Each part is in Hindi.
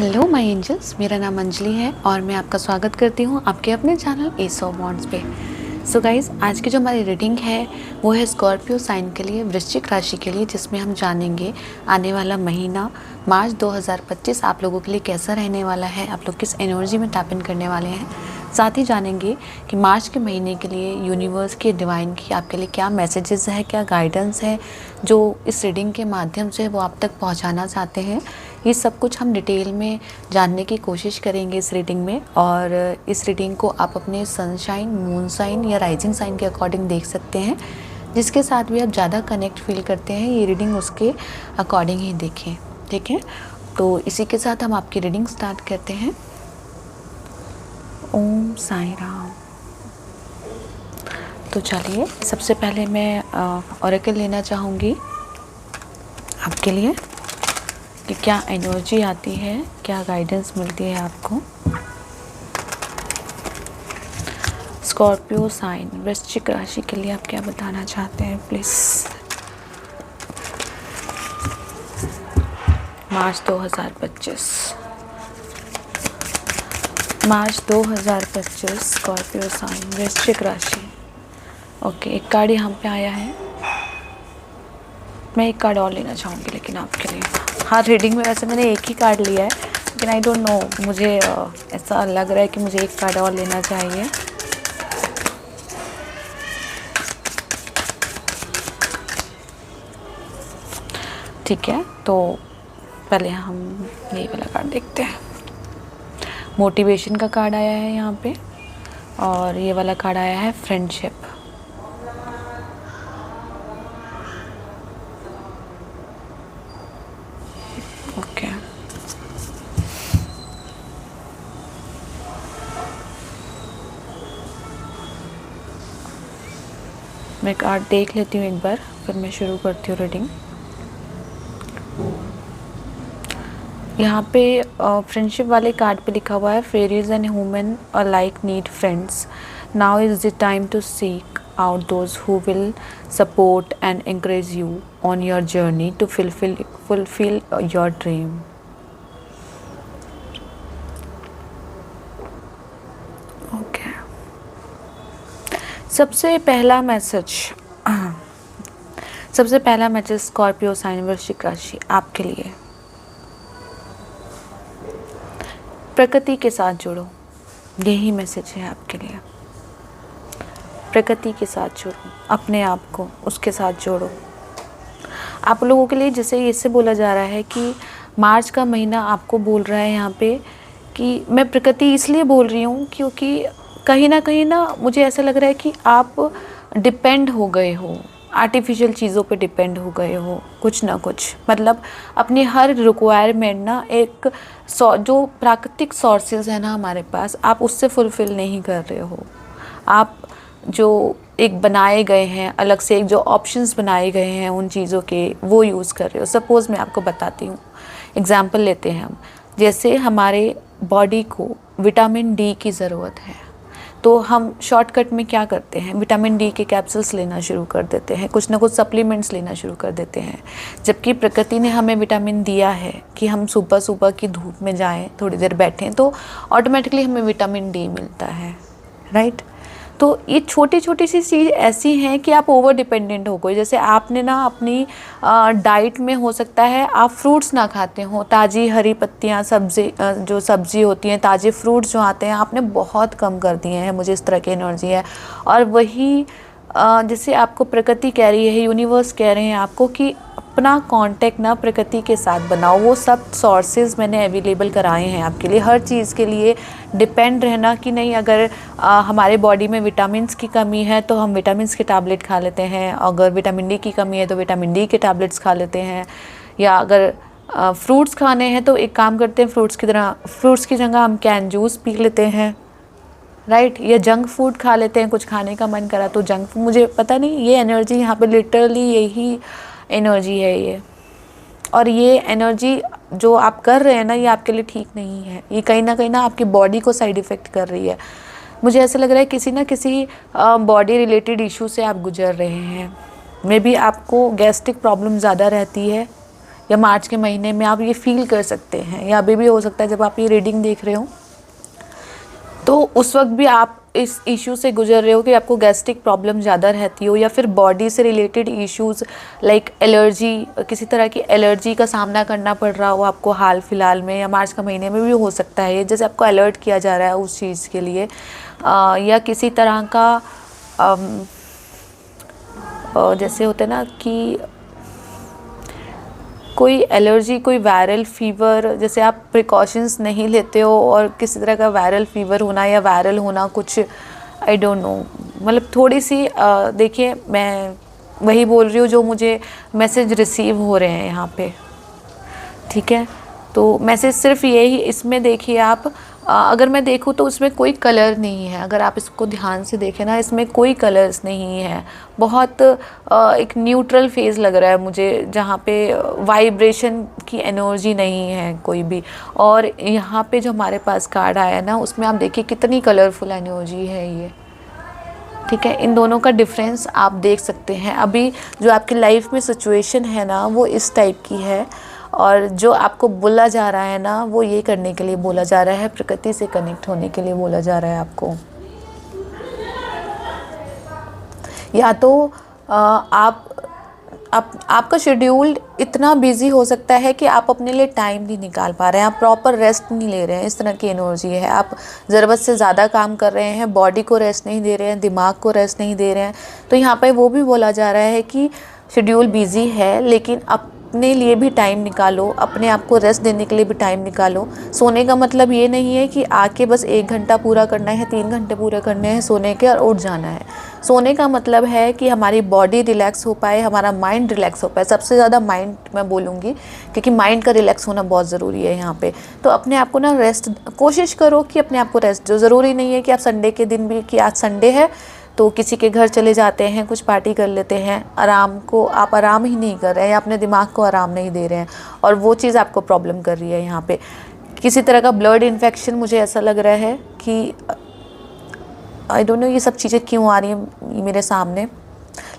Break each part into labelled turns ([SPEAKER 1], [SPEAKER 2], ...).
[SPEAKER 1] हेलो माय एंजल्स, मेरा नाम अंजलि है और मैं आपका स्वागत करती हूँ आपके अपने चैनल एस ऑफ वांड्स पे। सो गाइस, आज की जो हमारी रीडिंग है वो है स्कॉर्पियो साइन के लिए, वृश्चिक राशि के लिए, जिसमें हम जानेंगे आने वाला महीना मार्च 2025 आप लोगों के लिए कैसा रहने वाला है, आप लोग किस एनर्जी में टैप इन करने वाले हैं। साथ ही जानेंगे कि मार्च के महीने के लिए यूनिवर्स के डिवाइन की आपके लिए क्या मैसेजेस है, क्या गाइडेंस है जो इस रीडिंग के माध्यम से वो आप तक पहुंचाना चाहते हैं। ये सब कुछ हम डिटेल में जानने की कोशिश करेंगे इस रीडिंग में। और इस रीडिंग को आप अपने सनशाइन, मून साइन या राइजिंग साइन के अकॉर्डिंग देख सकते हैं। जिसके साथ भी आप ज़्यादा कनेक्ट फील करते हैं, ये रीडिंग उसके अकॉर्डिंग ही देखें, ठीक है। तो इसी के साथ हम आपकी रीडिंग स्टार्ट करते हैं। ओम साई राम। तो चलिए, सबसे पहले मैं ऑरेकल लेना चाहूँगी आपके लिए कि क्या एनर्जी आती है, क्या गाइडेंस मिलती है आपको। स्कॉर्पियो साइन, वृश्चिक राशि के लिए आप क्या बताना चाहते हैं please. March 2025, March 2025 Scorpio sign, वृश्चिक राशि। ओके, एक कार्ड यहाँ पे आया है। मैं एक कार्ड और लेना चाहूँगी लेकिन आपके लिए। हाँ, रीडिंग में वैसे मैंने एक ही कार्ड लिया है, लेकिन आई डोंट नो, मुझे ऐसा लग रहा है कि मुझे एक कार्ड और लेना चाहिए। ठीक है, तो पहले हम ये वाला कार्ड देखते हैं। मोटिवेशन का कार्ड आया है यहाँ पे, और ये वाला कार्ड आया है फ्रेंडशिप। ओके, मैं कार्ड देख लेती हूँ एक बार, फिर मैं शुरू करती हूँ रीडिंग। यहाँ पे फ्रेंडशिप वाले कार्ड पे लिखा हुआ है, fairies and human alike need friends, now is the time to seek out those who will support and encourage you on your journey to fulfill your dream. Okay. सबसे पहला मैसेज स्कॉर्पियो साइन, वृश्चिक राशि आपके लिए। प्रकृति के साथ जुड़ो, यही मैसेज है आपके लिए। प्रकृति के साथ जोड़ो, अपने आप को उसके साथ जोड़ो। आप लोगों के लिए जैसे इससे बोला जा रहा है कि मार्च का महीना आपको बोल रहा है यहाँ पे कि मैं प्रकृति इसलिए बोल रही हूँ क्योंकि कहीं ना मुझे ऐसा लग रहा है कि आप डिपेंड हो गए हो, आर्टिफिशियल चीज़ों पे डिपेंड हो गए हो, कुछ ना कुछ, मतलब अपनी हर रिक्वायरमेंट ना एक जो प्राकृतिक सोर्सेज है ना हमारे पास, आप उससे फुलफ़िल नहीं कर रहे हो। आप जो एक बनाए गए हैं अलग से, एक जो ऑप्शंस बनाए गए हैं उन चीज़ों के, वो यूज़ कर रहे हो। सपोज़ मैं आपको बताती हूँ, एग्जांपल लेते हैं हम। जैसे हमारे बॉडी को विटामिन डी की ज़रूरत है, तो हम शॉर्टकट में क्या करते हैं, विटामिन डी के कैप्सूल्स लेना शुरू कर देते हैं, कुछ ना कुछ सप्लीमेंट्स लेना शुरू कर देते हैं। जबकि प्रकृति ने हमें विटामिन दिया है कि हम सुबह सुबह की धूप में जाएं, थोड़ी देर बैठें, तो ऑटोमेटिकली हमें विटामिन डी मिलता है, राइट। तो ये छोटी छोटी सी चीज़ ऐसी हैं कि आप ओवर डिपेंडेंट हो गए। जैसे आपने ना अपनी डाइट में, हो सकता है आप फ्रूट्स ना खाते हो, ताज़ी हरी पत्तियाँ, जो सब्ज़ी होती हैं, ताज़े फ्रूट्स जो आते हैं, आपने बहुत कम कर दिए हैं। मुझे इस तरह की एनर्जी है। और वही जैसे आपको प्रकृति कह रही है, यूनिवर्स कह रहे हैं आपको कि अपना कांटेक्ट ना प्रकृति के साथ बनाओ। वो सब सोर्सेज मैंने अवेलेबल कराए हैं आपके लिए। हर चीज़ के लिए डिपेंड रहना कि नहीं, अगर हमारे बॉडी में विटामिन्स की कमी है तो हम विटामिन्स के टैबलेट खा लेते हैं, अगर विटामिन डी की कमी है तो विटामिन डी के टैबलेट्स खा लेते हैं, या अगर फ्रूट्स खाने हैं तो एक काम करते हैं, फ्रूट्स की जगह हम कैन जूस पी लेते हैं, राइट। या जंक फूड खा लेते हैं, कुछ खाने का मन करा तो जंक फूड। मुझे पता नहीं, ये एनर्जी यहाँ पे लिटरली यही एनर्जी है ये। और ये एनर्जी जो आप कर रहे हैं ना, ये आपके लिए ठीक नहीं है। ये कहीं ना आपकी बॉडी को साइड इफ़ेक्ट कर रही है। मुझे ऐसा लग रहा है किसी ना किसी बॉडी रिलेटेड इशू से आप गुजर रहे हैं। मे बी आपको गैस्ट्रिक प्रॉब्लम ज़्यादा रहती है, या मार्च के महीने में आप ये फील कर सकते हैं, या अभी भी हो सकता है जब आप ये रीडिंग देख रहे हो तो उस वक्त भी आप इस इशू से गुजर रहे हो कि आपको गैस्ट्रिक प्रॉब्लम ज़्यादा रहती हो, या फिर बॉडी से रिलेटेड इश्यूज़ लाइक एलर्जी, किसी तरह की एलर्जी का सामना करना पड़ रहा हो आपको हाल फिलहाल में, या मार्च का महीने में भी हो सकता है, जैसे आपको अलर्ट किया जा रहा है उस चीज़ के लिए, या किसी तरह का जैसे होता है ना कि कोई एलर्जी, कोई वायरल फीवर, जैसे आप प्रिकॉशंस नहीं लेते हो और किसी तरह का वायरल फीवर होना या वायरल होना कुछ, आई डोंट नो, मतलब थोड़ी सी देखिए मैं वही बोल रही हूँ जो मुझे मैसेज रिसीव हो रहे हैं यहाँ पे, ठीक है। तो मैसेज सिर्फ यही, इसमें देखिए आप अगर मैं देखूँ तो उसमें कोई कलर नहीं है, अगर आप इसको ध्यान से देखें ना, इसमें कोई कलर्स नहीं है, बहुत एक न्यूट्रल फेज लग रहा है मुझे, जहाँ पे वाइब्रेशन की एनर्जी नहीं है कोई भी। और यहाँ पे जो हमारे पास कार्ड आया है ना, उसमें आप देखिए कितनी कलरफुल एनर्जी है ये, ठीक है। इन दोनों का डिफरेंस आप देख सकते हैं। अभी जो आपकी लाइफ में सिचुएशन है ना वो इस टाइप की है, और जो आपको बोला जा रहा है ना वो ये करने के लिए बोला जा रहा है, प्रकृति से कनेक्ट होने के लिए बोला जा रहा है आपको। या तो आपका शेड्यूल इतना बिजी हो सकता है कि आप अपने लिए टाइम नहीं निकाल पा रहे हैं, आप प्रॉपर रेस्ट नहीं ले रहे हैं, इस तरह की एनर्जी है। आप ज़रूरत से ज़्यादा काम कर रहे हैं, बॉडी को रेस्ट नहीं दे रहे हैं, दिमाग को रेस्ट नहीं दे रहे हैं। तो यहाँ पे वो भी बोला जा रहा है कि शेड्यूल बिजी है, लेकिन अपने लिए भी टाइम निकालो, अपने आप को रेस्ट देने के लिए भी टाइम निकालो। सोने का मतलब ये नहीं है कि आके बस 1 घंटा पूरा करना है, 3 घंटे पूरे करने हैं सोने के और उठ जाना है। सोने का मतलब है कि हमारी बॉडी रिलैक्स हो पाए, हमारा माइंड रिलैक्स हो पाए, सबसे ज़्यादा माइंड मैं बोलूँगी, क्योंकि माइंड का रिलैक्स होना बहुत ज़रूरी है यहाँ पे। तो अपने आप को ना रेस्ट, कोशिश करो कि अपने आप को रेस्ट दो। ज़रूरी नहीं है कि आप संडे के दिन भी, कि आज संडे है तो किसी के घर चले जाते हैं, कुछ पार्टी कर लेते हैं, आराम को आप आराम ही नहीं कर रहे हैं, अपने दिमाग को आराम नहीं दे रहे हैं, और वो चीज़ आपको प्रॉब्लम कर रही है। यहाँ पे किसी तरह का ब्लड इन्फेक्शन, मुझे ऐसा लग रहा है कि आई डोंट नो ये सब चीज़ें क्यों आ रही हैं मेरे सामने,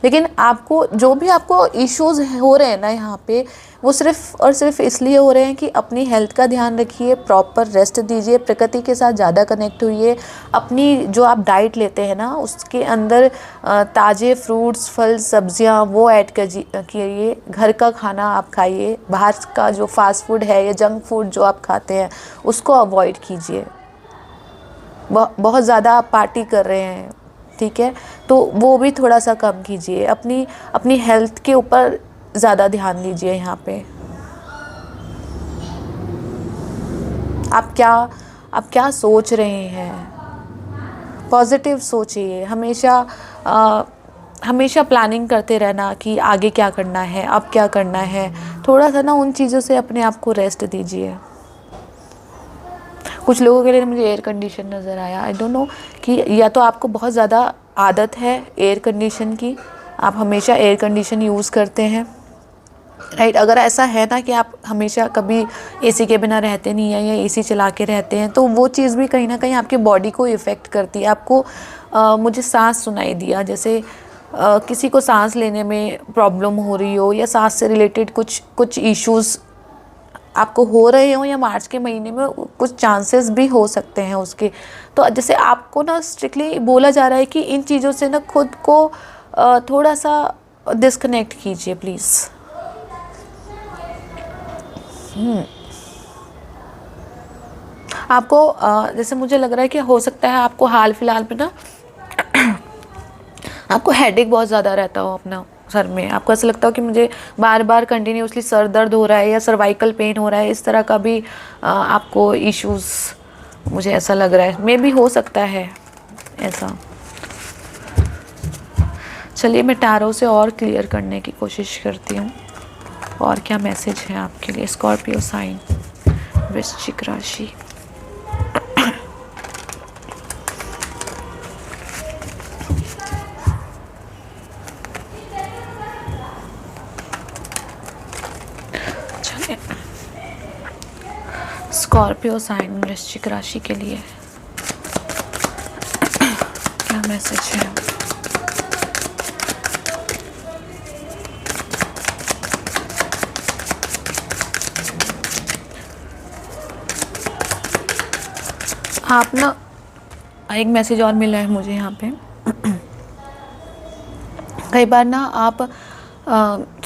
[SPEAKER 1] लेकिन आपको जो भी आपको इश्यूज हो रहे हैं ना यहाँ पे, वो सिर्फ और सिर्फ इसलिए हो रहे हैं कि अपनी हेल्थ का ध्यान रखिए, प्रॉपर रेस्ट दीजिए, प्रकृति के साथ ज़्यादा कनेक्ट हुइए। अपनी जो आप डाइट लेते हैं ना उसके अंदर ताज़े फ्रूट्स, फल, सब्जियाँ वो ऐड करिए, घर का खाना आप खाइए, बाहर का जो फास्ट फूड है या जंक फूड जो आप खाते हैं उसको अवॉइड कीजिए। बहुत ज़्यादा आप पार्टी कर रहे हैं, ठीक है, तो वो भी थोड़ा सा कम कीजिए। अपनी हेल्थ के ऊपर ज़्यादा ध्यान दीजिए। यहाँ पे आप क्या सोच रहे हैं, पॉजिटिव सोचिए। हमेशा प्लानिंग करते रहना कि आगे क्या करना है, अब क्या करना है। थोड़ा सा ना उन चीज़ों से अपने आप को रेस्ट दीजिए। कुछ लोगों के लिए मुझे एयर कंडीशन नज़र आया, आई डोंट नो कि या तो आपको बहुत ज़्यादा आदत है एयर कंडीशन की, आप हमेशा एयर कंडीशन यूज़ करते हैं, राइट। अगर ऐसा है ना कि आप हमेशा कभी एसी के बिना रहते नहीं हैं या एसी चला के रहते हैं, तो वो चीज़ भी कहीं ना कहीं आपकी बॉडी को इफ़ेक्ट करती है। आपको मुझे सांस सुनाई दिया, जैसे किसी को सांस लेने में प्रॉब्लम हो रही हो, या सांस से रिलेटेड कुछ इश्यूज़ आपको हो रहे हो, या मार्च के महीने में कुछ चांसेस भी हो सकते हैं उसके। तो जैसे आपको ना स्ट्रिक्टली बोला जा रहा है कि इन चीज़ों से ना खुद को थोड़ा सा डिस्कनेक्ट कीजिए प्लीज़। आपको जैसे मुझे लग रहा है कि हो सकता है आपको हाल फिलहाल में ना आपको हेडेक बहुत ज़्यादा रहता हो अपना सर में, आपको ऐसा लगता हो कि मुझे बार बार कंटिन्यूसली सर दर्द हो रहा है या सर्वाइकल पेन हो रहा है, इस तरह का भी आपको इश्यूज़ मुझे ऐसा लग रहा है, मे भी हो सकता है ऐसा। चलिए मैं टैरो से और क्लियर करने की कोशिश करती हूँ, और क्या मैसेज है आपके लिए। स्कॉर्पियो साइन, वृश्चिक राशि। स्कॉर्पियो साइन वृश्चिक राशि के लिए क्या मैसेज है। आप ना, एक मैसेज और मिला है मुझे यहाँ पे। कई बार ना आप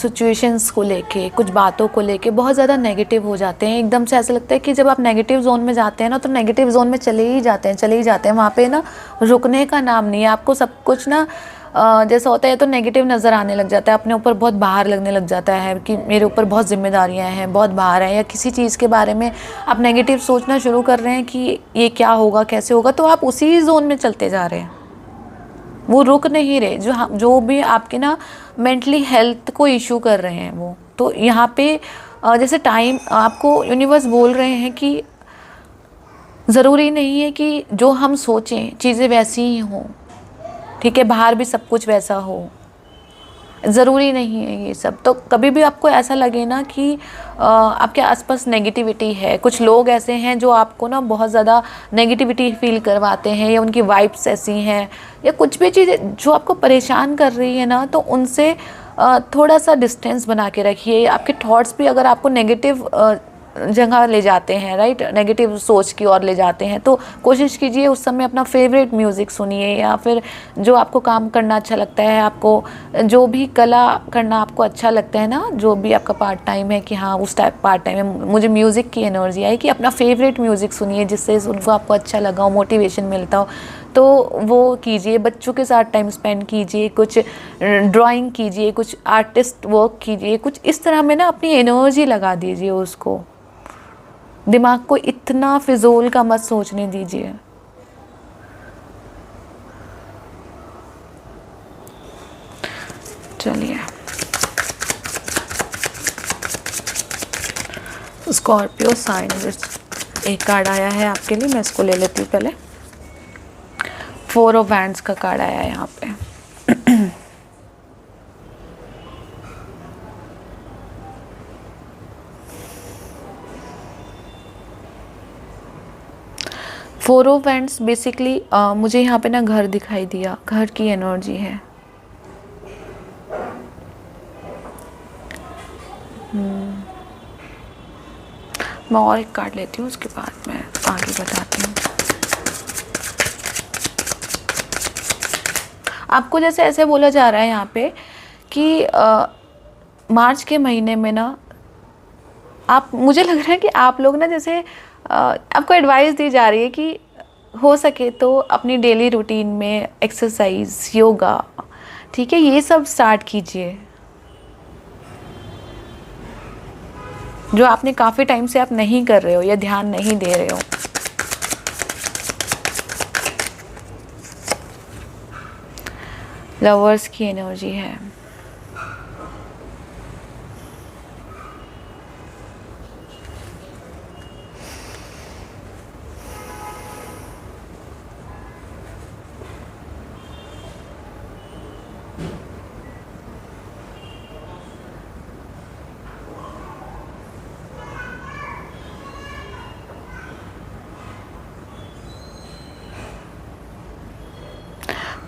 [SPEAKER 1] सिचुएशंस को लेके, कुछ बातों को लेके बहुत ज़्यादा नेगेटिव हो जाते हैं। एकदम से ऐसा लगता है कि जब आप नेगेटिव जोन में जाते हैं ना, तो नेगेटिव जोन में चले ही जाते हैं, चले ही जाते हैं। वहाँ पे ना रुकने का नाम नहीं है। आपको सब कुछ ना जैसा होता है तो नेगेटिव नज़र आने लग जाता है, अपने ऊपर बहुत भार लगने लग जाता है कि मेरे ऊपर बहुत जिम्मेदारियां हैं, बहुत भार है, या किसी चीज़ के बारे में आप नेगेटिव सोचना शुरू कर रहे हैं कि ये क्या होगा, कैसे होगा, तो आप उसी जोन में चलते जा रहे हैं। वो रुक नहीं रहे। जो भी आपके ना मेंटली हेल्थ को इशू कर रहे हैं वो, तो यहाँ पे जैसे टाइम आपको यूनिवर्स बोल रहे हैं कि ज़रूरी नहीं है कि जो हम सोचें चीज़ें वैसी ही हों, ठीक है, बाहर भी सब कुछ वैसा हो, ज़रूरी नहीं है ये सब। तो कभी भी आपको ऐसा लगे ना कि आपके आसपास नेगेटिविटी है, कुछ लोग ऐसे हैं जो आपको ना बहुत ज़्यादा नेगेटिविटी फील करवाते हैं, या उनकी वाइब्स ऐसी हैं, या कुछ भी चीज़ें जो आपको परेशान कर रही है ना, तो उनसे थोड़ा सा डिस्टेंस बना के रखिए। आपके थॉट्स भी अगर आपको नेगेटिव जगह ले जाते हैं, राइट, नेगेटिव सोच की ओर ले जाते हैं, तो कोशिश कीजिए उस समय अपना फेवरेट म्यूज़िक सुनिए, या फिर जो आपको काम करना अच्छा लगता है, आपको जो भी कला करना आपको अच्छा लगता है ना, जो भी आपका पार्ट टाइम है कि हाँ उस टाइप पार्ट टाइम में मुझे म्यूज़िक की एनर्जी आई, कि अपना फेवरेट म्यूज़िक सुनिए जिससे उनको आपको अच्छा लगा हो, मोटिवेशन मिलता हो, तो वो कीजिए। बच्चों के साथ टाइम स्पेंड कीजिए, कुछ ड्राइंग कीजिए, कुछ आर्टिस्ट वर्क कीजिए, कुछ इस तरह में ना अपनी एनर्जी लगा दीजिए उसको। दिमाग को इतना फिजूल का मत सोचने दीजिए। चलिए, स्कॉर्पियो साइन, एक कार्ड आया है आपके लिए, मैं इसको ले लेती हूँ पहले। 4 ऑफ वैंड्स का कार्ड आया है यहाँ पे। 4 ऑफ वैंड्स बेसिकली मुझे यहाँ पे ना घर दिखाई दिया, घर की एनर्जी है। मैं और एक कार्ड लेती हूँ, उसके बाद मैं आगे बताती हूँ। आपको जैसे ऐसे बोला जा रहा है यहाँ पे कि मार्च के महीने में ना आप, मुझे लग रहा है कि आप लोग ना जैसे आपको एडवाइस दी जा रही है कि हो सके तो अपनी डेली रूटीन में एक्सरसाइज, योगा, ठीक है, ये सब स्टार्ट कीजिए, जो आपने काफ़ी टाइम से आप नहीं कर रहे हो या ध्यान नहीं दे रहे हो। लवर्स की एनर्जी है।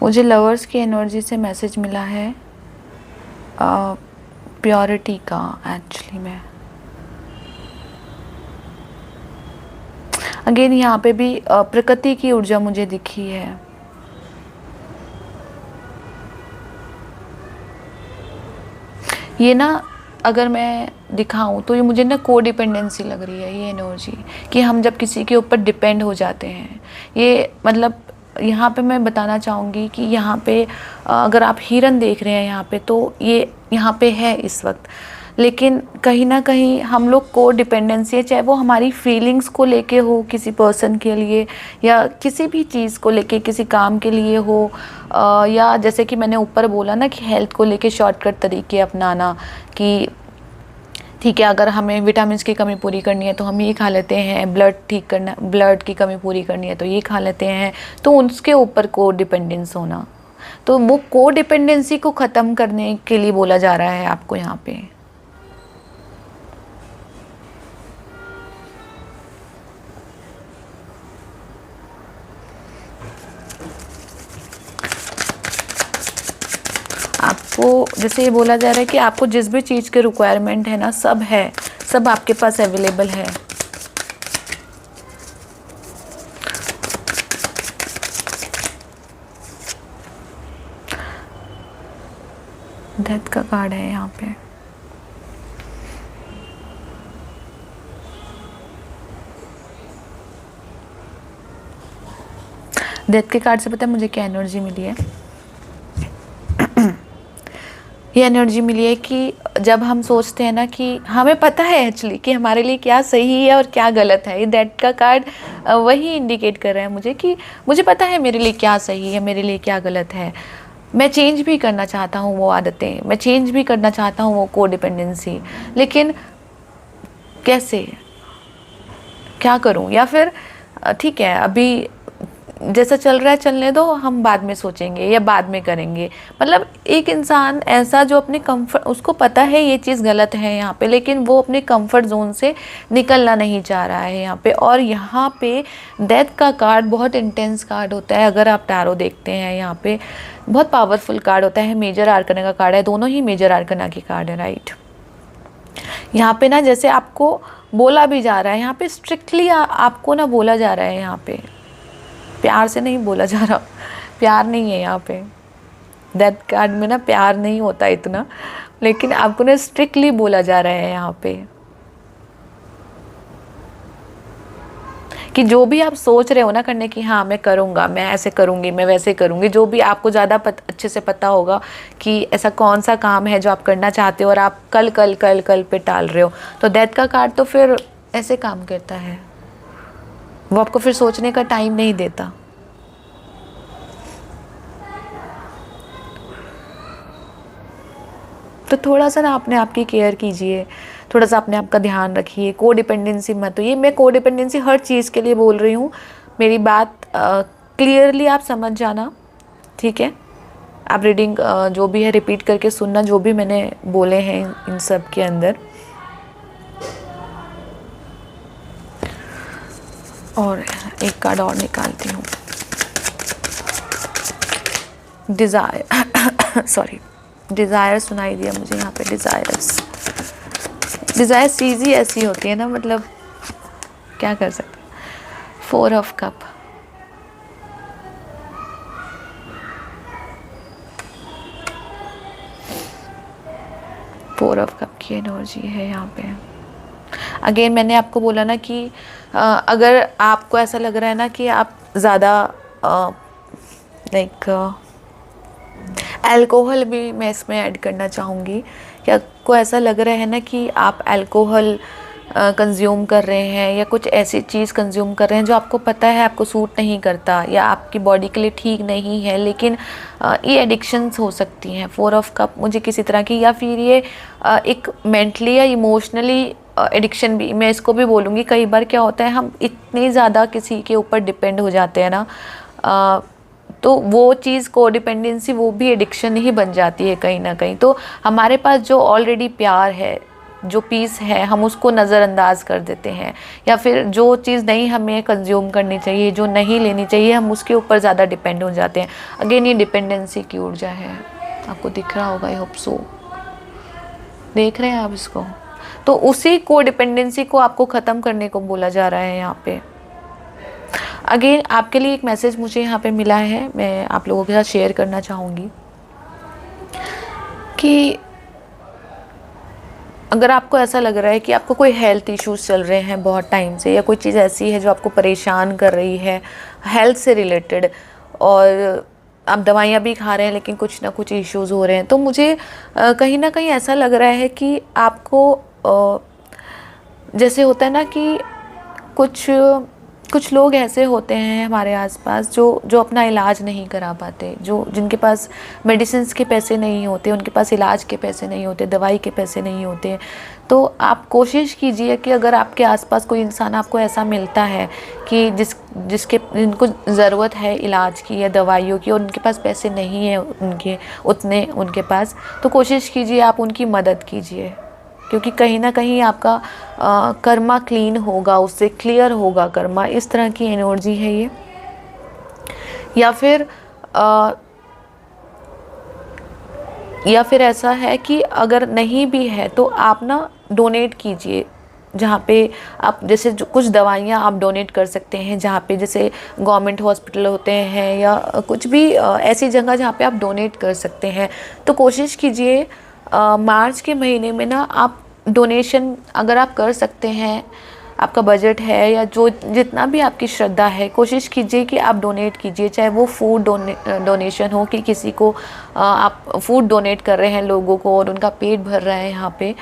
[SPEAKER 1] मुझे लवर्स की एनर्जी से मैसेज मिला है प्योरिटी का। एक्चुअली में अगेन यहाँ पे भी प्रकृति की ऊर्जा मुझे दिखी है। ये ना अगर मैं दिखाऊं तो ये मुझे ना कोडिपेंडेंसी लग रही है, ये एनर्जी, कि हम जब किसी के ऊपर डिपेंड हो जाते हैं। ये मतलब यहाँ पे मैं बताना चाहूँगी कि यहाँ पे अगर आप हिरन देख रहे हैं यहाँ पे, तो ये यहाँ पे है इस वक्त, लेकिन कहीं ना कहीं हम लोग को डिपेंडेंसी है, चाहे वो हमारी फीलिंग्स को लेके हो किसी पर्सन के लिए, या किसी भी चीज़ को लेके, किसी काम के लिए हो, या जैसे कि मैंने ऊपर बोला ना कि हेल्थ को लेके शॉर्टकट तरीके अपनाना, कि ठीक है अगर हमें विटामिन की कमी पूरी करनी है तो हम ये खा लेते हैं, ब्लड ठीक करना, ब्लड की कमी पूरी करनी है तो ये खा लेते हैं, तो उसके ऊपर को डिपेंडेंस होना, तो वो को डिपेंडेंसी को ख़त्म करने के लिए बोला जा रहा है आपको यहाँ पे। आपको जैसे ये बोला जा रहा है कि आपको जिस भी चीज़ के रिक्वायरमेंट है ना, सब है, सब आपके पास अवेलेबल है। डेथ का कार्ड है यहाँ पे। डेथ के कार्ड से पता है मुझे क्या एनर्जी मिली है? ये एनर्जी मिली है कि जब हम सोचते हैं ना कि हमें पता है एक्चुअली कि हमारे लिए क्या सही है और क्या गलत है, ये डेथ का कार्ड वही इंडिकेट कर रहा है मुझे कि मुझे पता है मेरे लिए क्या सही है, मेरे लिए क्या गलत है। मैं चेंज भी करना चाहता हूँ वो आदतें, मैं चेंज भी करना चाहता हूँ वो कोडिपेंडेंसी, लेकिन कैसे, क्या करूँ? या फिर ठीक है अभी जैसा चल रहा है चलने दो, हम बाद में सोचेंगे या बाद में करेंगे। मतलब एक इंसान ऐसा जो अपने कंफर्ट, उसको पता है ये चीज़ गलत है यहाँ पे, लेकिन वो अपने कंफर्ट जोन से निकलना नहीं चाह रहा है यहाँ पे। और यहाँ पे डेथ का कार्ड बहुत इंटेंस कार्ड होता है। अगर आप टैरो देखते हैं यहाँ पे बहुत पावरफुल कार्ड होता है, मेजर आर्कना का कार्ड है, दोनों ही मेजर आर्कना की कार्ड है, राइट। यहाँ पे ना जैसे आपको बोला भी जा रहा है, यहाँ पे स्ट्रिक्टली आपको ना बोला जा रहा है, यहाँ पे प्यार से नहीं बोला जा रहा, प्यार नहीं है यहाँ पे। डेथ कार्ड में ना प्यार नहीं होता इतना, लेकिन आपको ना स्ट्रिक्टली बोला जा रहा है यहाँ पे कि जो भी आप सोच रहे हो ना करने की, हाँ मैं करूँगा, मैं ऐसे करूँगी, मैं वैसे करूँगी, जो भी आपको ज़्यादा अच्छे से पता होगा कि ऐसा कौन सा काम है जो आप करना चाहते हो और आप कल कल कल कल पे टाल रहे हो, तो डेथ का कार्ड तो फिर ऐसे काम करता है, वो आपको फिर सोचने का टाइम नहीं देता। तो थोड़ा सा ना अपने आप की केयर कीजिए, थोड़ा सा अपने आप का ध्यान रखिए, कोडिपेंडेंसी मत हो। ये मैं कोडिपेंडेंसी हर चीज़ के लिए बोल रही हूँ, मेरी बात क्लियरली आप समझ जाना, ठीक है। आप रीडिंग जो भी है रिपीट करके सुनना, जो भी मैंने बोले हैं इन सब के अंदर। और एक कार्ड और निकालती हूँ, डिज़ायर सॉरी, डिज़ायर सुनाई दिया मुझे यहाँ पे। डिज़ायर चीज़ ही ऐसी होती है ना, मतलब क्या कर सकते। 4 of cup, four of cup की एनर्जी है यहाँ पे। अगेन मैंने आपको बोला ना कि अगर आपको ऐसा लग रहा है ना कि आप ज़्यादा लाइक अल्कोहल भी मैं इसमें ऐड करना चाहूँगी कि आपको ऐसा लग रहा है ना कि आप अल्कोहल कंज्यूम कर रहे हैं या कुछ ऐसी चीज़ कंज्यूम कर रहे हैं जो आपको पता है आपको सूट नहीं करता या आपकी बॉडी के लिए ठीक नहीं है, लेकिन ये एडिक्शंस हो सकती हैं। 4 ऑफ कप मुझे किसी तरह की, या फिर ये एक मेंटली या इमोशनली एडिक्शन भी मैं इसको भी बोलूँगी। कई बार क्या होता है हम इतनी ज़्यादा किसी के ऊपर डिपेंड हो जाते हैं ना, तो वो चीज़ कोडिपेंडेंसी वो भी एडिक्शन ही बन जाती है कहीं ना कहीं। तो हमारे पास जो ऑलरेडी प्यार है, जो पीस है, हम उसको नज़रअंदाज कर देते हैं, या फिर जो चीज़ नहीं हमें कंज्यूम करनी चाहिए, जो नहीं लेनी चाहिए, हम उसके ऊपर ज़्यादा डिपेंड हो जाते हैं। अगेन ये डिपेंडेंसी की ऊर्जा है, आपको दिख रहा होगा, आई होप सो, देख रहे हैं आप इसको। तो उसी कोडिपेंडेंसी को आपको ख़त्म करने को बोला जा रहा है यहाँ पे। अगेन आपके लिए एक मैसेज मुझे यहाँ पे मिला है, मैं आप लोगों के साथ शेयर करना चाहूँगी कि अगर आपको ऐसा लग रहा है कि आपको कोई हेल्थ इश्यूज़ चल रहे हैं बहुत टाइम से, या कोई चीज़ ऐसी है जो आपको परेशान कर रही है हेल्थ से रिलेटेड, और आप दवाइयाँ भी खा रहे हैं लेकिन कुछ ना कुछ इश्यूज़ हो रहे हैं, तो मुझे कहीं ना कहीं ऐसा लग रहा है कि आपको जैसे होता है ना कि कुछ लोग ऐसे होते हैं हमारे आसपास जो अपना इलाज नहीं करा पाते, जिनके पास मेडिसिन्स के पैसे नहीं होते, उनके पास इलाज के पैसे नहीं होते, दवाई के पैसे नहीं होते। तो आप कोशिश कीजिए कि अगर आपके आसपास कोई इंसान आपको ऐसा मिलता है कि जिनको ज़रूरत है इलाज की या दवाइयों की, और उनके पास पैसे नहीं है उनके पास, तो कोशिश कीजिए आप उनकी मदद कीजिए, क्योंकि कहीं ना कहीं आपका कर्मा क्लीन होगा, उससे क्लियर होगा कर्मा। इस तरह की एनर्जी है ये। या फिर ऐसा है कि अगर नहीं भी है तो आप ना डोनेट कीजिए, जहाँ पे आप जैसे जो कुछ दवाइयाँ आप डोनेट कर सकते हैं, जहाँ पे जैसे गवर्नमेंट हॉस्पिटल होते हैं या कुछ भी ऐसी जगह जहाँ पे आप डोनेट कर सकते हैं। तो कोशिश कीजिए मार्च के महीने में ना आप डोनेशन अगर आप कर सकते हैं, आपका बजट है या जो जितना भी आपकी श्रद्धा है, कोशिश कीजिए कि आप डोनेट कीजिए। चाहे वो फूड डोनेशन हो कि किसी को आप फूड डोनेट कर रहे हैं लोगों को और उनका पेट भर रहा है यहाँ पे,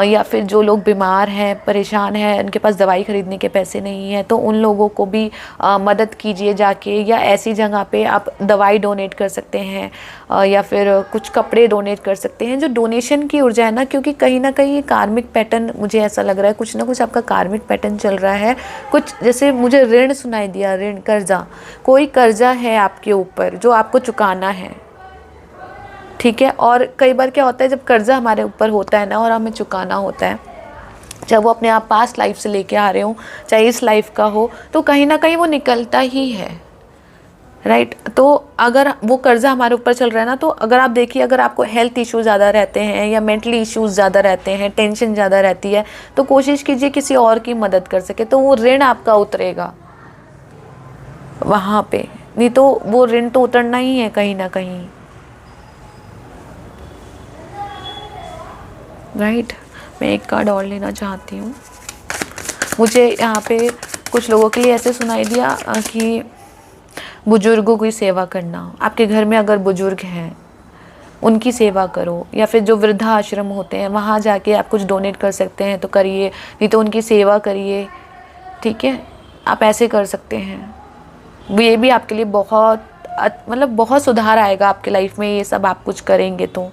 [SPEAKER 1] या फिर जो लोग बीमार हैं, परेशान हैं, उनके पास दवाई खरीदने के पैसे नहीं हैं, तो उन लोगों को भी मदद कीजिए जाके। या ऐसी जगह पे आप दवाई डोनेट कर सकते हैं या फिर कुछ कपड़े डोनेट कर सकते हैं। जो डोनेशन की ऊर्जा है ना, क्योंकि कहीं ना कहीं ये कार्मिक पैटर्न, मुझे ऐसा लग रहा है कुछ ना कुछ आपका कार्मिक पैटर्न चल रहा है। कुछ जैसे मुझे ऋण सुनाई दिया, ऋण, कर्जा, कोई कर्जा है आपके ऊपर जो आपको चुकाना है, ठीक है। और कई बार क्या होता है जब कर्जा हमारे ऊपर होता है ना और हमें चुकाना होता है, जब वो अपने आप पास्ट लाइफ से लेके आ रहे हो, चाहे इस लाइफ का हो, तो कहीं ना कहीं वो निकलता ही है, राइट। तो अगर वो कर्जा हमारे ऊपर चल रहा है ना, तो अगर आप देखिए, अगर आपको हेल्थ इश्यू ज़्यादा रहते हैं या मेंटली इश्यूज़ ज़्यादा रहते हैं, टेंशन ज़्यादा रहती है, तो कोशिश कीजिए किसी और की मदद कर सके, तो वो ऋण आपका उतरेगा वहाँ पे। नहीं तो वो ऋण तो उतरना ही है कहीं ना कहीं, राइट। मैं एक कार्ड और लेना चाहती हूँ। मुझे यहाँ पे कुछ लोगों के लिए ऐसे सुनाई दिया कि बुजुर्गों की सेवा करना। आपके घर में अगर बुजुर्ग हैं उनकी सेवा करो, या फिर जो वृद्धाश्रम होते हैं वहाँ जाके आप कुछ डोनेट कर सकते हैं तो करिए, नहीं तो उनकी सेवा करिए, ठीक है। आप ऐसे कर सकते हैं। ये भी आपके लिए बहुत मतलब बहुत सुधार आएगा आपके लाइफ में, ये सब आप कुछ करेंगे तो।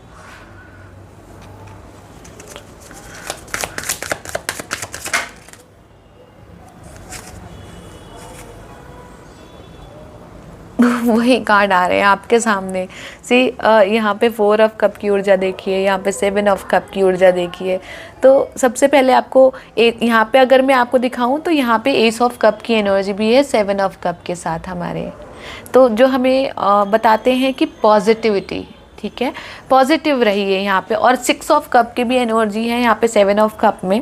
[SPEAKER 1] वही कार्ड आ रहे हैं आपके सामने। सी यहाँ पे 4 ऑफ कप की ऊर्जा देखिए, यहाँ पे 7 ऑफ कप की ऊर्जा देखिए। तो सबसे पहले आपको एक यहाँ पे अगर मैं आपको दिखाऊं तो यहाँ पे एस ऑफ कप की एनर्जी भी है 7 ऑफ कप के साथ हमारे, तो जो हमें बताते हैं कि पॉजिटिविटी, ठीक है, पॉजिटिव रहिए यहाँ पे। और 6 ऑफ कप की भी एनर्जी है यहाँ पे 7 ऑफ कप में,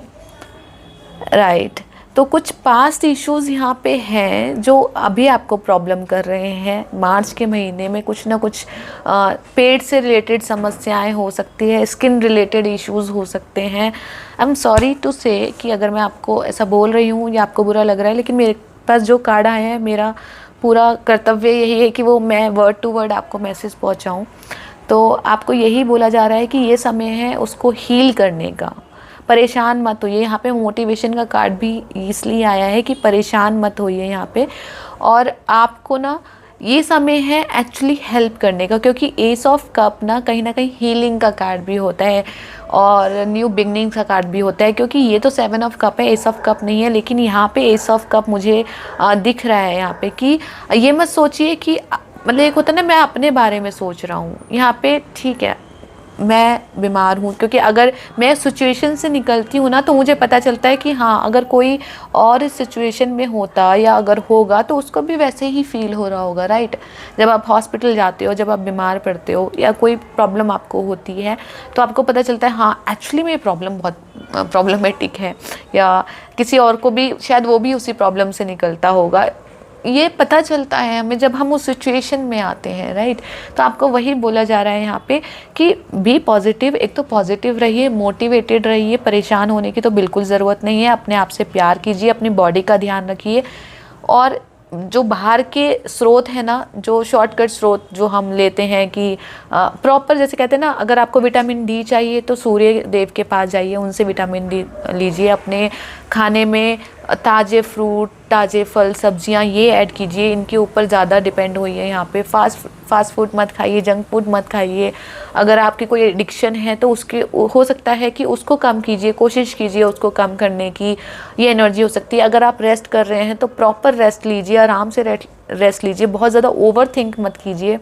[SPEAKER 1] राइट। तो कुछ पास्ट इश्यूज़ यहाँ पे हैं जो अभी आपको प्रॉब्लम कर रहे हैं। मार्च के महीने में कुछ ना कुछ पेट से रिलेटेड समस्याएं हो सकती है, स्किन रिलेटेड इश्यूज़ हो सकते हैं। आई एम सॉरी टू से कि अगर मैं आपको ऐसा बोल रही हूँ या आपको बुरा लग रहा है, लेकिन मेरे पास जो कार्ड आए हैं, मेरा पूरा कर्तव्य यही है कि वो मैं वर्ड टू वर्ड आपको मैसेज पहुँचाऊँ। तो आपको यही बोला जा रहा है कि ये समय है उसको हील करने का। परेशान मत होइए। यहाँ पे मोटिवेशन का कार्ड भी इसलिए आया है कि परेशान मत होइए यहाँ पे, और आपको ना ये समय है एक्चुअली हेल्प करने का, क्योंकि एस ऑफ कप ना कहीं हीलिंग का कार्ड भी होता है और न्यू बिगनिंग का कार्ड भी होता है। क्योंकि ये तो 7 ऑफ कप है, एस ऑफ कप नहीं है, लेकिन यहाँ पे एस ऑफ कप मुझे दिख रहा है यहाँ पे कि ये मत सोचिए कि मतलब एक होता है ना मैं अपने बारे में सोच रहा हूँ यहाँ पे, ठीक है, मैं बीमार हूँ। क्योंकि अगर मैं सिचुएशन से निकलती हूँ ना तो मुझे पता चलता है कि हाँ, अगर कोई और इस सिचुएशन में होता या अगर होगा तो उसको भी वैसे ही फील हो रहा होगा, राइट। जब आप हॉस्पिटल जाते हो, जब आप बीमार पड़ते हो या कोई प्रॉब्लम आपको होती है तो आपको पता चलता है हाँ एक्चुअली में प्रॉब्लम बहुत प्रॉब्लमेटिक है, या किसी और को भी शायद वो भी उसी प्रॉब्लम से निकलता होगा। ये पता चलता है हमें जब हम उस सिचुएशन में आते हैं, राइट। तो आपको वही बोला जा रहा है यहाँ पे कि बी पॉजिटिव। एक तो पॉजिटिव रहिए, मोटिवेटेड रहिए, परेशान होने की तो बिल्कुल ज़रूरत नहीं है। अपने आप से प्यार कीजिए, अपनी बॉडी का ध्यान रखिए, और जो बाहर के स्रोत है ना, जो शॉर्टकट स्रोत जो हम लेते हैं कि प्रॉपर, जैसे कहते हैं ना, अगर आपको विटामिन डी चाहिए तो सूर्य देव के पास जाइए, उनसे विटामिन डी लीजिए। अपने खाने में ताज़े फ्रूट, ताज़े फल, सब्जियां ये ऐड कीजिए, इनके ऊपर ज़्यादा डिपेंड होइए। यहाँ पे फास्ट फूड मत खाइए, जंक फूड मत खाइए। अगर आपकी कोई एडिक्शन है तो उसके हो सकता है कि उसको कम कीजिए, कोशिश कीजिए उसको कम करने की, ये एनर्जी हो सकती है। अगर आप रेस्ट कर रहे हैं तो प्रॉपर रेस्ट लीजिए, आराम से रेस्ट लीजिए, बहुत ज़्यादा ओवर थिंक मत कीजिए।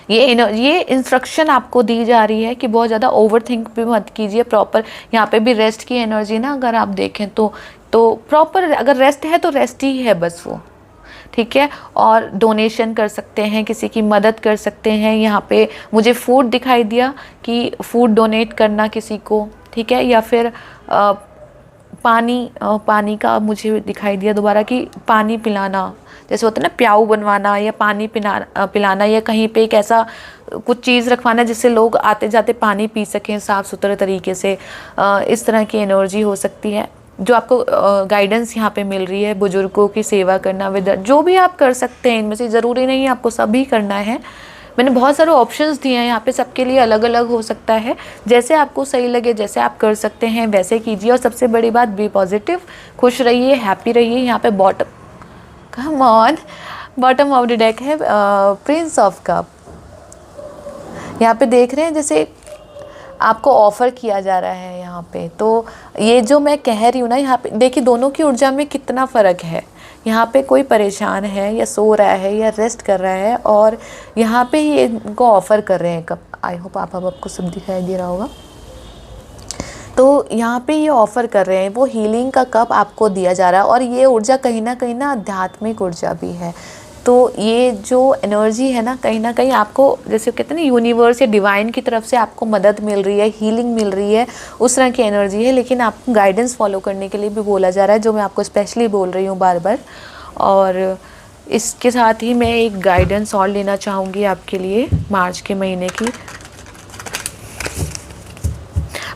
[SPEAKER 1] ये इंस्ट्रक्शन आपको दी जा रही है कि बहुत ज़्यादा ओवर थिंक भी मत कीजिए। प्रॉपर यहाँ पे भी रेस्ट की एनर्जी ना, अगर आप देखें तो प्रॉपर अगर रेस्ट है तो रेस्ट ही है बस वो, ठीक है। और डोनेशन कर सकते हैं, किसी की मदद कर सकते हैं। यहाँ पे मुझे फूड दिखाई दिया कि फूड डोनेट करना किसी को, ठीक है, या फिर पानी का मुझे दिखाई दिया दोबारा कि पानी पिलाना, जैसे होता है ना प्याऊ बनवाना या पानी पिलाना, या कहीं पे एक ऐसा कुछ चीज़ रखवाना जिससे लोग आते जाते पानी पी सकें साफ़ सुथरे तरीके से। इस तरह की एनर्जी हो सकती है जो आपको गाइडेंस यहाँ पे मिल रही है। बुजुर्गों की सेवा करना, विद जो भी आप कर सकते हैं इनमें से, ज़रूरी नहीं आपको सभी करना है। मैंने बहुत सारे ऑप्शंस दिए हैं यहाँ पे, सबके लिए अलग अलग हो सकता है। जैसे आपको सही लगे, जैसे आप कर सकते हैं वैसे कीजिए। और सबसे बड़ी बात, बी पॉजिटिव, खुश रहिए, हैप्पी रहिए। यहाँ पे come on, bottom of the deck है प्रिंस ऑफ कप। यहाँ पे देख रहे हैं जैसे आपको ऑफ़र किया जा रहा है यहाँ पे। तो ये जो मैं कह रही हूँ ना, यहाँ पे देखिए दोनों की ऊर्जा में कितना फ़र्क है। यहाँ पे कोई परेशान है या सो रहा है या रेस्ट कर रहा है, और यहाँ पे ही इनको ऑफ़र कर रहे हैं कप। आई होप आपको सब दिखाई दे रहा होगा। तो यहाँ पे ये ऑफ़र कर रहे हैं, वो हीलिंग का कप आपको दिया जा रहा है। और ये ऊर्जा कहीं ना आध्यात्मिक ऊर्जा भी है। तो ये जो एनर्जी है ना कहीं आपको, जैसे कहते हैं ना यूनिवर्स या डिवाइन की तरफ से आपको मदद मिल रही है, हीलिंग मिल रही है, उस तरह की एनर्जी है। लेकिन आपको गाइडेंस फॉलो करने के लिए भी बोला जा रहा है, जो मैं आपको स्पेशली बोल रही हूँ बार बार। और इसके साथ ही मैं एक गाइडेंस और लेना चाहूँगी आपके लिए मार्च के महीने की।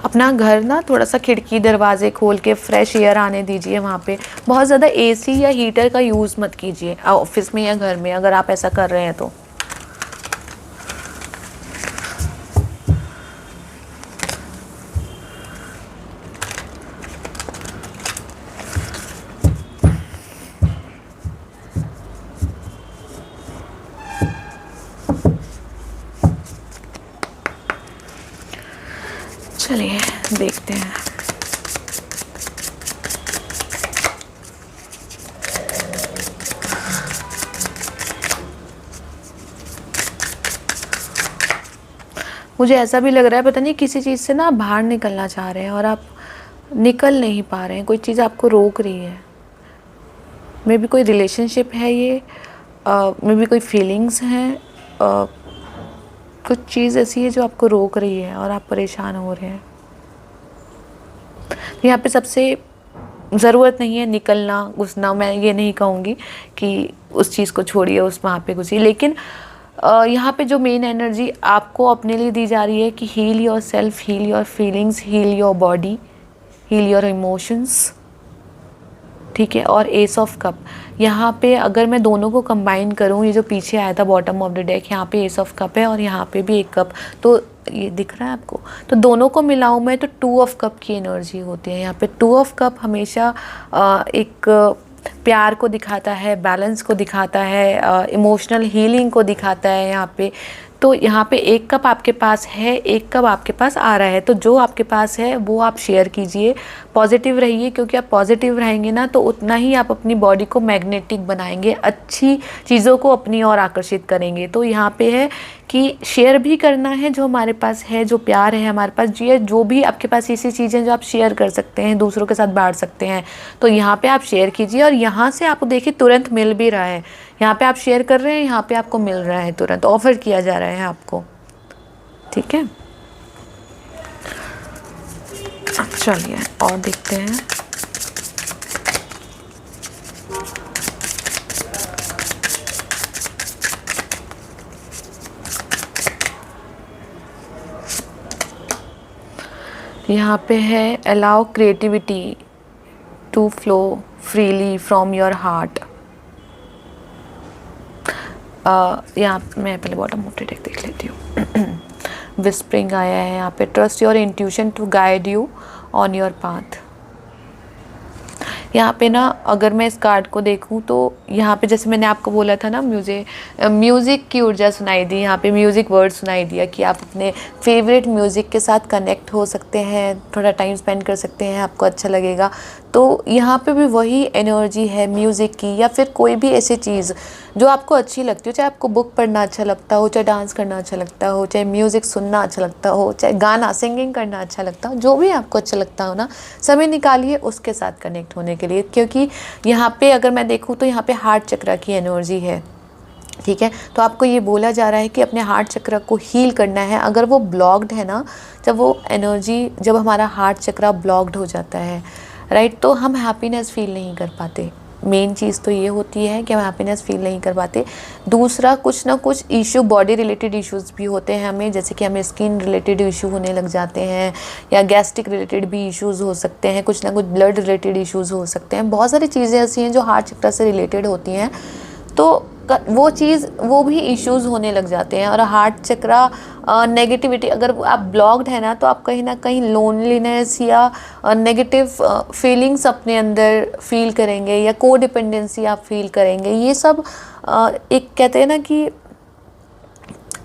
[SPEAKER 1] अपना घर ना थोड़ा सा खिड़की दरवाजे खोल के फ्रेश एयर आने दीजिए। वहाँ पे बहुत ज़्यादा एसी या हीटर का यूज़ मत कीजिए ऑफिस में या घर में, अगर आप ऐसा कर रहे हैं तो। चलिए देखते हैं। मुझे ऐसा भी लग रहा है पता नहीं किसी चीज़ से ना बाहर निकलना चाह रहे हैं और आप निकल नहीं पा रहे हैं, कोई चीज़ आपको रोक रही है। मे बी कोई रिलेशनशिप है ये, मे बी कोई फीलिंग्स हैं, कुछ चीज़ ऐसी है जो आपको रोक रही है और आप परेशान हो रहे हैं। यहाँ पे सबसे ज़रूरत नहीं है निकलना घुसना, मैं ये नहीं कहूँगी कि उस चीज़ को छोड़िए, उस वहाँ पे घुसिए। लेकिन यहाँ पे जो मेन एनर्जी आपको अपने लिए दी जा रही है कि heal yourself, heal your feelings, heal your body, heal your emotions, ठीक है। और एस ऑफ कप, यहाँ पे अगर मैं दोनों को कंबाइन करूँ, ये जो पीछे आया था बॉटम ऑफ द डेक, यहाँ पे एस ऑफ कप है और यहाँ पे भी एक कप, तो ये दिख रहा है आपको। तो दोनों को मिलाऊँ मैं तो टू ऑफ कप की एनर्जी होती है। यहाँ पे टू ऑफ कप हमेशा एक प्यार को दिखाता है, बैलेंस को दिखाता है, इमोशनल हीलिंग को दिखाता है यहाँ पे। तो यहाँ पे एक कप आपके पास है, एक कप आपके पास आ रहा है, तो जो आपके पास है वो आप शेयर कीजिए। पॉजिटिव रहिए, क्योंकि आप पॉजिटिव रहेंगे ना तो उतना ही आप अपनी बॉडी को मैग्नेटिक बनाएंगे, अच्छी चीज़ों को अपनी ओर आकर्षित करेंगे। तो यहाँ पे है कि शेयर भी करना है जो हमारे पास है, जो प्यार है हमारे पास, जो भी आपके पास ऐसी चीज़ें जो आप शेयर कर सकते हैं, दूसरों के साथ बांट सकते हैं, तो यहाँ पे आप शेयर कीजिए। और यहाँ से आपको देखिए तुरंत मिल भी रहा है, यहाँ पे आप शेयर कर रहे हैं, यहाँ पे आपको मिल रहा है, तुरंत ऑफर किया जा रहा है आपको, ठीक है। चलिए और देखते हैं। यहाँ पे है allow creativity to flow freely from your heart. यहाँ मैं पहले बॉटम ऑफ द डेक देख लेती हूँ। विस्परिंग आया है यहाँ पे, trust your intuition to guide you on your path. यहाँ पे ना अगर मैं इस कार्ड को देखूँ तो यहाँ पे जैसे मैंने आपको बोला था ना, मुझे म्यूज़िक की ऊर्जा सुनाई दी, यहाँ पे म्यूज़िक वर्ड सुनाई दिया कि आप अपने फेवरेट म्यूज़िक के साथ कनेक्ट हो सकते हैं, थोड़ा टाइम स्पेंड कर सकते हैं, आपको अच्छा लगेगा। तो यहाँ पे भी वही एनर्जी है म्यूज़िक की, या फिर कोई भी ऐसी चीज़ जो आपको अच्छी लगती हो, चाहे आपको बुक पढ़ना अच्छा लगता हो, चाहे डांस करना अच्छा लगता हो, चाहे म्यूज़िक सुनना अच्छा लगता हो, चाहे गाना सिंगिंग करना अच्छा लगता हो, जो भी आपको अच्छा लगता हो ना, समय निकालिए उसके साथ कनेक्ट होने के लिए। क्योंकि यहाँ पे अगर मैं देखूँ तो यहाँ पे हार्ट चक्र की एनर्जी है, ठीक है। तो आपको ये बोला जा रहा है कि अपने हार्ट चक्र को हील करना है। अगर वो ब्लॉक्ड है ना, जब वो एनर्जी, जब हमारा हार्ट चक्र ब्लॉक्ड हो जाता है, राइट। तो हम हैप्पीनेस फील नहीं कर पाते, मेन चीज़ तो ये होती है कि हम हैप्पीनेस फील नहीं कर पाते। दूसरा, कुछ ना कुछ इशू, बॉडी रिलेटेड इश्यूज़ भी होते हैं हमें, जैसे कि हमें स्किन रिलेटेड इशू होने लग जाते हैं, या गैस्ट्रिक रिलेटेड भी इश्यूज़ हो सकते हैं, कुछ ना कुछ ब्लड रिलेटेड इश्यूज़ हो सकते हैं। बहुत सारी चीज़ें ऐसी हैं जो हार्ट चक्र से रिलेटेड होती हैं, तो वो भी इश्यूज़ होने लग जाते हैं। और हार्ट चक्र नेगेटिविटी, अगर आप ब्लॉक्ड है ना, तो आप कहीं ना कहीं लोनलीनेस या नेगेटिव फीलिंग्स अपने अंदर फील करेंगे, या को डिपेंडेंसी आप फील करेंगे। ये सब एक कहते हैं ना कि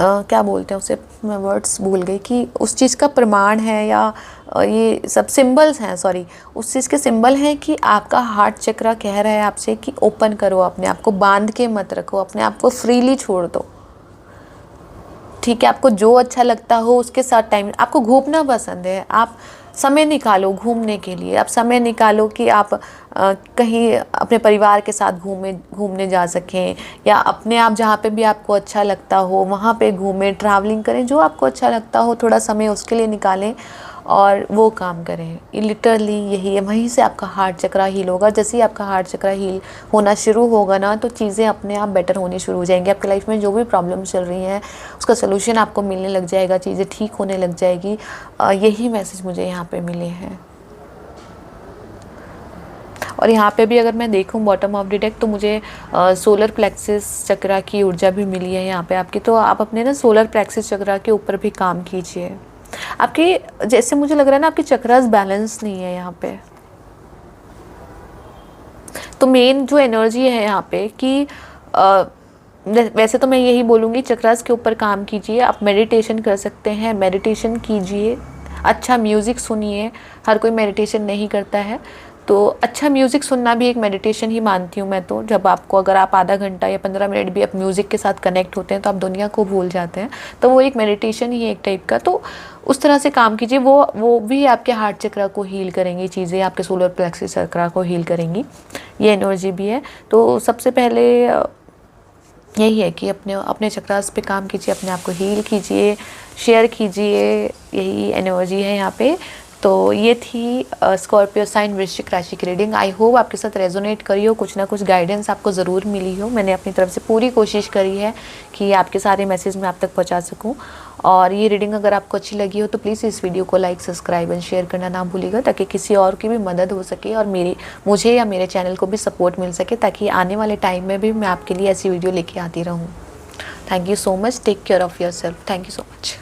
[SPEAKER 1] क्या बोलते हैं उसे, मैं वर्ड्स भूल गई, कि उस चीज़ का प्रमाण है, या ये सब सिंबल्स हैं, सॉरी, उस चीज़ के सिंबल हैं कि आपका हार्ट चक्र कह रहा है आपसे कि ओपन करो, अपने आप को बांध के मत रखो, अपने आप को फ्रीली छोड़ दो। ठीक है, आपको जो अच्छा लगता हो उसके साथ टाइम, आपको घूमना पसंद है, आप समय निकालो घूमने के लिए, आप समय निकालो कि आप कहीं अपने परिवार के साथ घूमने जा सकें, या अपने आप जहाँ पे भी आपको अच्छा लगता हो वहाँ पे घूमें, ट्रैवलिंग करें, जो आपको अच्छा लगता हो थोड़ा समय उसके लिए निकालें और वो काम करें। लिटरली यही है, वहीं से आपका हार्ट चक्र हील होगा। जैसे ही आपका हार्ट चक्र हील होना शुरू होगा ना, तो चीज़ें अपने आप बेटर होनी शुरू हो जाएंगी। आपकी लाइफ में जो भी प्रॉब्लम चल रही हैं उसका सोल्यूशन आपको मिलने लग जाएगा, चीज़ें ठीक होने लग जाएगी। यही मैसेज मुझे यहाँ पे मिले हैं। और यहाँ पे भी अगर मैं देखूँ बॉटम ऑफ द डेक, तो मुझे सोलर प्लेक्सिस चक्र की ऊर्जा भी मिली है यहाँ पे आपकी। तो आप अपने ना सोलर प्लेक्सिस चक्र के ऊपर भी काम कीजिए। आपकी, जैसे मुझे लग रहा है ना, आपकी चक्रास बैलेंस नहीं है यहाँ पे। तो मेन जो एनर्जी है यहाँ पे कि वैसे तो मैं यही बोलूँगी, चक्रास के ऊपर काम कीजिए। आप मेडिटेशन कर सकते हैं, मेडिटेशन कीजिए, अच्छा म्यूज़िक सुनिए। हर कोई मेडिटेशन नहीं करता है, तो अच्छा म्यूज़िक सुनना भी एक मेडिटेशन ही मानती हूँ मैं तो। जब आपको, अगर आप आधा घंटा या 15 मिनट भी आप म्यूज़िक के साथ कनेक्ट होते हैं तो आप दुनिया को भूल जाते हैं, तो वो एक मेडिटेशन ही है एक टाइप का। तो उस तरह से काम कीजिए, वो भी आपके हार्ट चक्र को हील करेंगी, चीज़ें आपके सोलर प्लेक्सिस चक्र को हील करेंगी, ये एनर्जी भी है। तो सबसे पहले यही है कि अपने चक्रास पे काम कीजिए, अपने आप को हील कीजिए, शेयर कीजिए, यही एनर्जी है यहाँ पे। तो ये थी स्कॉर्पियो साइन वृश्चिक राशि की रीडिंग। आई होप आपके साथ रेजोनेट करी हो, कुछ ना कुछ गाइडेंस आपको ज़रूर मिली हो। मैंने अपनी तरफ से पूरी कोशिश करी है कि आपके सारे मैसेज मैं आप तक पहुंचा सकूं। और ये रीडिंग अगर आपको अच्छी लगी हो तो प्लीज़ इस वीडियो को लाइक, सब्सक्राइब एंड शेयर करना ना भूलिएगा, ताकि किसी और की भी मदद हो सके और मुझे या मेरे चैनल को भी सपोर्ट मिल सके, ताकि आने वाले टाइम में भी मैं आपके लिए ऐसी वीडियो लेके आती रहूँ। Thank you so much, take care of yourself, thank you so much.